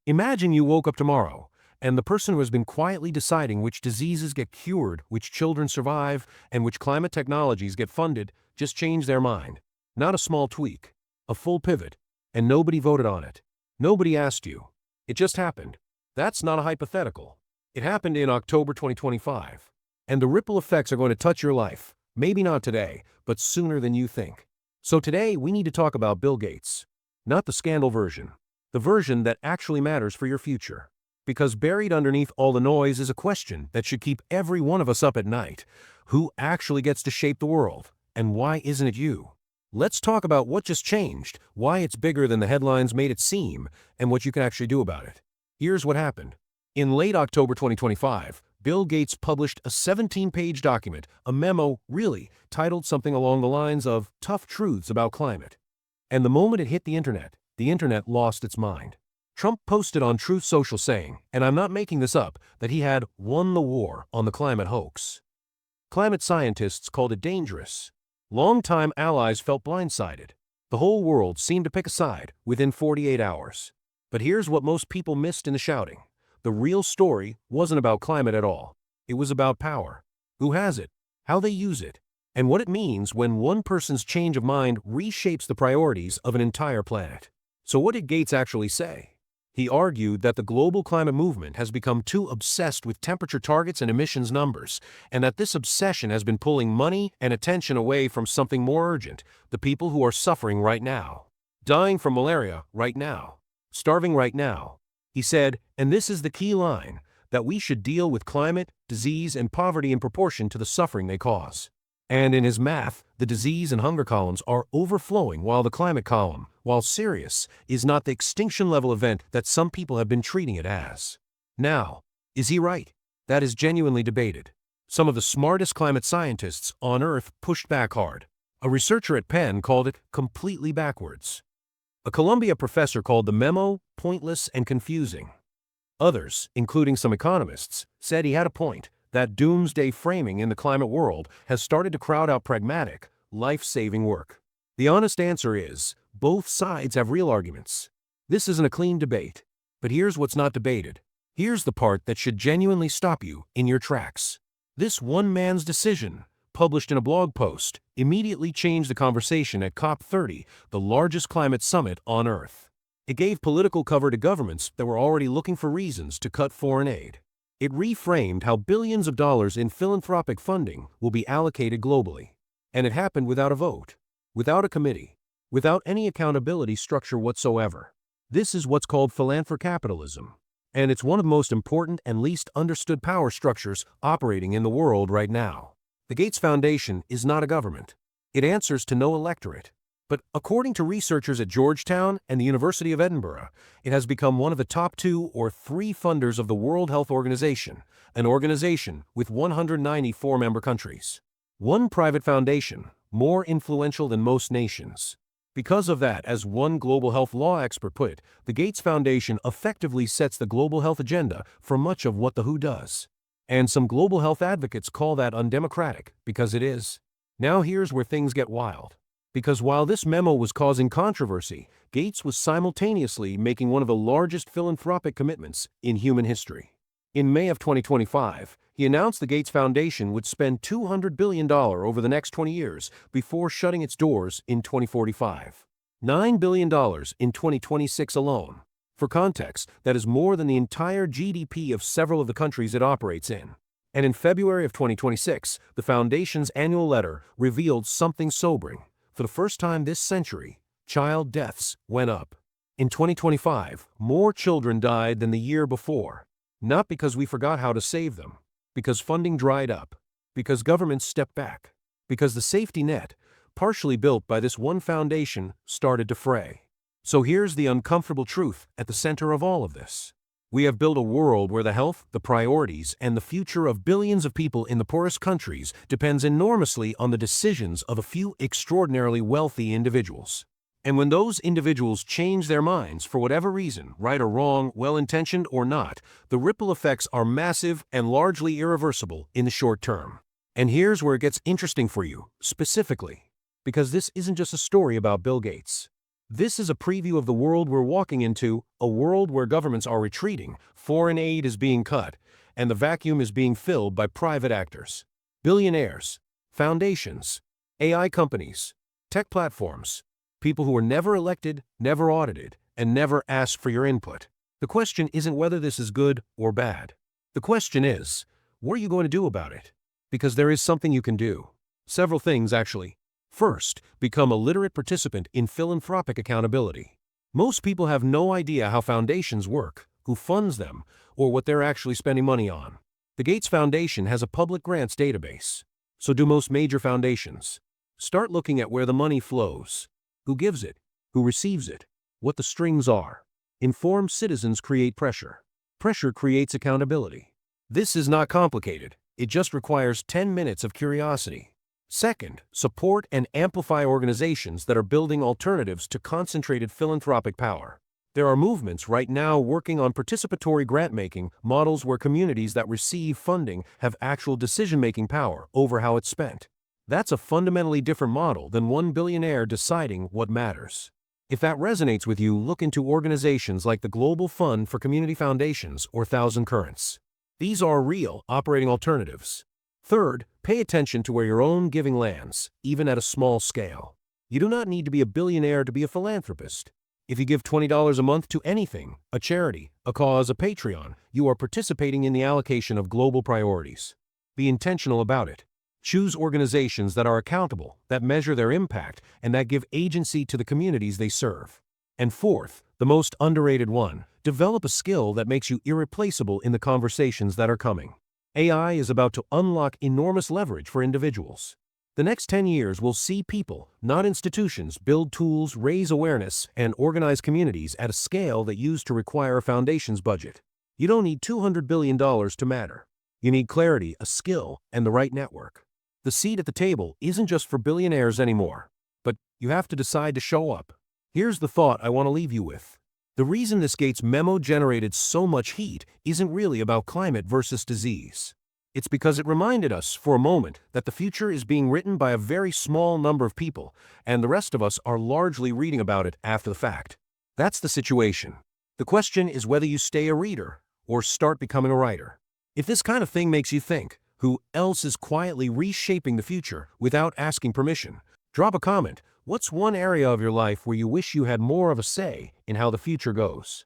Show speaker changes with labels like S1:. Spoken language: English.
S1: Imagine you woke up tomorrow, and the person who has been quietly deciding which diseases get cured, which children survive, and which climate technologies get funded just changed their mind. Not a small tweak, a full pivot, and nobody voted on it. Nobody asked you. It just happened. That's not a hypothetical. It happened in October 2025. And the ripple effects are going to touch your life. Maybe not today, but sooner than you think. So today, we need to talk about Bill Gates. Not the scandal version. The version that actually matters for your future. Because buried underneath all the noise is a question that should keep every one of us up at night. Who actually gets to shape the world? And why isn't it you? Let's talk about what just changed, why it's bigger than the headlines made it seem, and what you can actually do about it. Here's what happened. In late October 2025, Bill Gates published a 17-page document, a memo, really, titled something along the lines of Tough Truths About Climate. And the moment it hit the internet lost its mind. Trump posted on Truth Social saying, and I'm not making this up, that he had won the war on the climate hoax. Climate scientists called it dangerous. Longtime allies felt blindsided. The whole world seemed to pick a side within 48 hours. But here's what most people missed in the shouting. The real story wasn't about climate at all. It was about power. Who has it, how they use it, and what it means when one person's change of mind reshapes the priorities of an entire planet. So what did Gates actually say? He argued that the global climate movement has become too obsessed with temperature targets and emissions numbers, and that this obsession has been pulling money and attention away from something more urgent, the people who are suffering right now. Dying from malaria right now. Starving right now. He said, and this is the key line, that we should deal with climate, disease, and poverty in proportion to the suffering they cause. And in his math, the disease and hunger columns are overflowing while the climate column, while serious, is not the extinction-level event that some people have been treating it as. Now, is he right? That is genuinely debated. Some of the smartest climate scientists on Earth pushed back hard. A researcher at Penn called it completely backwards. A Columbia professor called the memo pointless and confusing. Others, including some economists, said he had a point, that doomsday framing in the climate world has started to crowd out pragmatic, life-saving work. The honest answer is, both sides have real arguments. This isn't a clean debate. But here's what's not debated. Here's the part that should genuinely stop you in your tracks. This one man's decision, published in a blog post, immediately changed the conversation at COP30, the largest climate summit on Earth. It gave political cover to governments that were already looking for reasons to cut foreign aid. It reframed how billions of dollars in philanthropic funding will be allocated globally. And it happened without a vote, without a committee, without any accountability structure whatsoever. This is what's called philanthrocapitalism. And it's one of the most important and least understood power structures operating in the world right now. The Gates Foundation is not a government. It answers to no electorate. But according to researchers at Georgetown and the University of Edinburgh, it has become one of the top 2 or 3 funders of the World Health Organization, an organization with 194 member countries. One private foundation, more influential than most nations. Because of that, as one global health law expert put it, the Gates Foundation effectively sets the global health agenda for much of what the WHO does. And some global health advocates call that undemocratic, because it is. Now here's where things get wild. Because while this memo was causing controversy, Gates was simultaneously making one of the largest philanthropic commitments in human history. In May of 2025, he announced the Gates Foundation would spend $200 billion over the next 20 years before shutting its doors in 2045. $9 billion in 2026 alone. For context, that is more than the entire GDP of several of the countries it operates in. And in February of 2026, the Foundation's annual letter revealed something sobering. For the first time this century, child deaths went up. In 2025, more children died than the year before. Not because we forgot how to save them, because funding dried up, because governments stepped back, because the safety net, partially built by this one foundation, started to fray. So here's the uncomfortable truth at the center of all of this. We have built a world where the health, the priorities, and the future of billions of people in the poorest countries depends enormously on the decisions of a few extraordinarily wealthy individuals. And when those individuals change their minds for whatever reason, right or wrong, well-intentioned or not, the ripple effects are massive and largely irreversible in the short term. And here's where it gets interesting for you, specifically, because this isn't just a story about Bill Gates. This is a preview of the world we're walking into, a world where governments are retreating, foreign aid is being cut, and the vacuum is being filled by private actors. Billionaires, foundations, AI companies, tech platforms, people who were never elected, never audited, and never asked for your input. The question isn't whether this is good or bad. The question is, what are you going to do about it? Because there is something you can do. Several things, actually. First, become a literate participant in philanthropic accountability. Most people have no idea how foundations work, who funds them, or what they're actually spending money on. The Gates Foundation has a public grants database. So do most major foundations. Start looking at where the money flows. Who gives it? Who receives it? What the strings are. Informed citizens create pressure. Pressure creates accountability. This is not complicated. It just requires 10 minutes of curiosity. Second, support and amplify organizations that are building alternatives to concentrated philanthropic power. There are movements right now working on participatory grant-making models where communities that receive funding have actual decision-making power over how it's spent. That's a fundamentally different model than one billionaire deciding what matters. If that resonates with you, look into organizations like the Global Fund for Community Foundations or Thousand Currents. These are real, operating alternatives. Third, pay attention to where your own giving lands, even at a small scale. You do not need to be a billionaire to be a philanthropist. If you give $20 a month to anything, a charity, a cause, a Patreon, you are participating in the allocation of global priorities. Be intentional about it. Choose organizations that are accountable, that measure their impact, and that give agency to the communities they serve. And fourth, the most underrated one, develop a skill that makes you irreplaceable in the conversations that are coming. AI is about to unlock enormous leverage for individuals. The next 10 years will see people, not institutions, build tools, raise awareness, and organize communities at a scale that used to require a foundation's budget. You don't need $200 billion to matter. You need clarity, a skill, and the right network. The seat at the table isn't just for billionaires anymore, but you have to decide to show up. Here's the thought I want to leave you with. The reason this Gates memo generated so much heat isn't really about climate versus disease. It's because it reminded us for a moment that the future is being written by a very small number of people, and the rest of us are largely reading about it after the fact. That's the situation. The question is whether you stay a reader or start becoming a writer. If this kind of thing makes you think, who else is quietly reshaping the future without asking permission? Drop a comment. What's one area of your life where you wish you had more of a say in how the future goes?